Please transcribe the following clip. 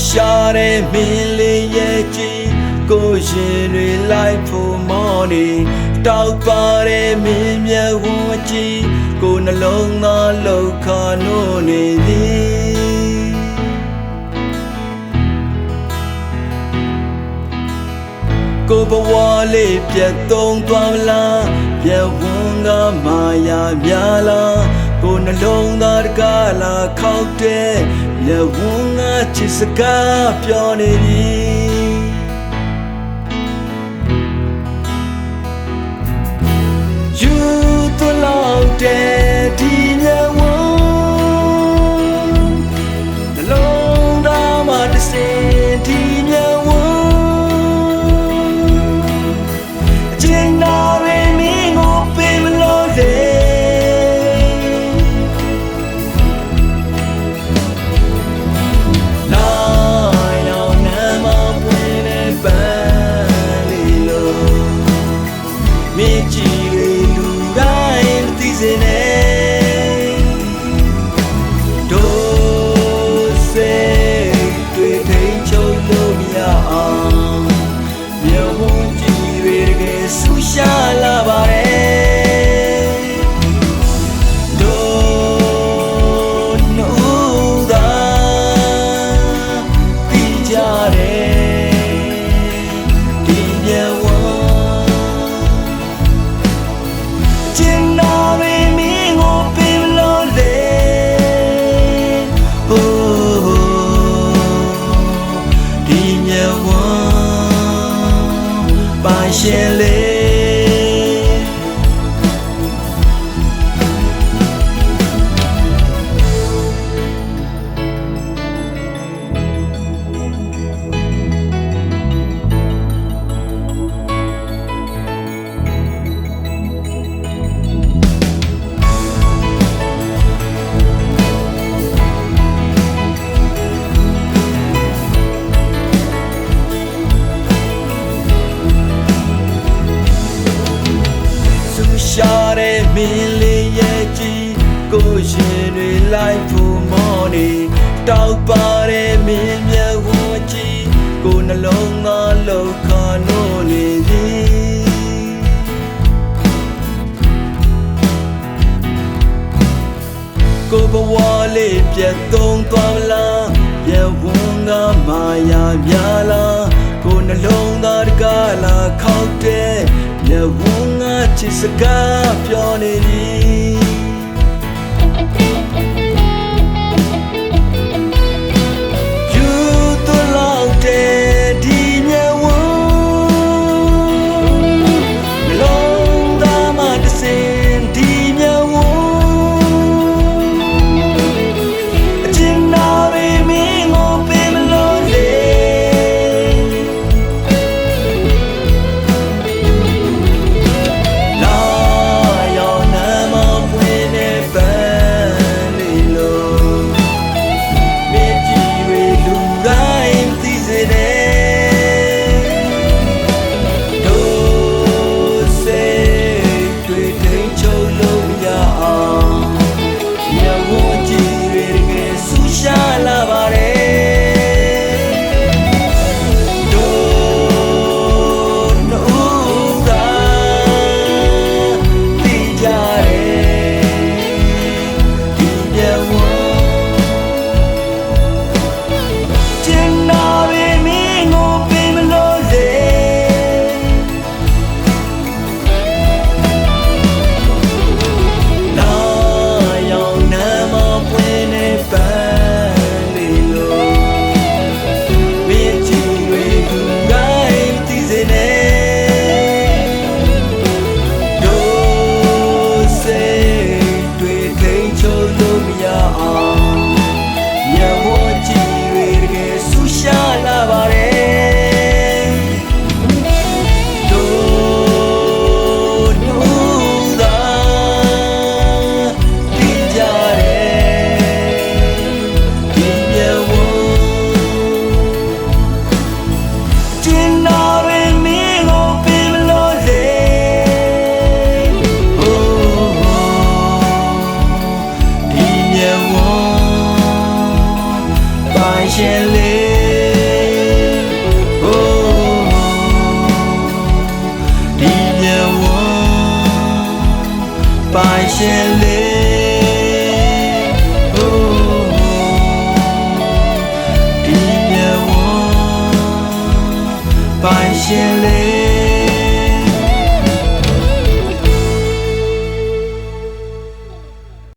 ရှာတဲ့မင်းလေးရဲ့ကြီးကိုရင်တွေလိုက်ဖို့မော်နေတောက်ပါတဲ့မင်းမျက်ဝန်းကြီးကိုနှလုံးသားလောက်ခါနိုးနေသည်ကိုဘဝလေးပြတ်သုံးသွားမလားမျက်ဝန်းကမာယာများလားကိုနှလုံးသားတကားလာခောက်တဲ့မျက်ဝန်းကချစ်စကားပြောနေပြီယူသွလောက်တဲ့ဒီမျက်ဝန်းနှလုံးသားမှာတစ်စင်ဒီမျက်ဝန်းအချိန်တော်ရင်းမင်းကိုပေးမလို့လေရှာလာပါတယ်ဒို့နိုးသာပြီးကြတယ်ဒီမျက်ဝန်းကျင်နာမင်းကိုပေးမလို့လေဟိုဒီမျက်ဝန်းပါရှင်လေရှာတဲ့မင်းလေးရဲ့ကြီးကိုရင်တွေလိုက်ဖို့မော်နေတောက်ပါတဲ့မင်းမျက်ဝန်းကြီးကိုနှလုံးသားလောက်ခါနိုးနေသည်ကိုဘဝလေးပြတ်သုံးသွားမလားမျက်ဝန်းကမာယာများလားကိုနှလုံးသားတကားလာခောက်တဲ့မျက်ဝန်းကချစ်စကားပြောနေသည်ယူသွလောက်တဲ့ဒီမျက်ဝန်းနှလုံးသားမှာတစ်စင်ဒီမျက်ဝန်းအကျဉ်းတော်ရင်းမင်းကိုပေးမလို့လေရှင်လေး ရှင်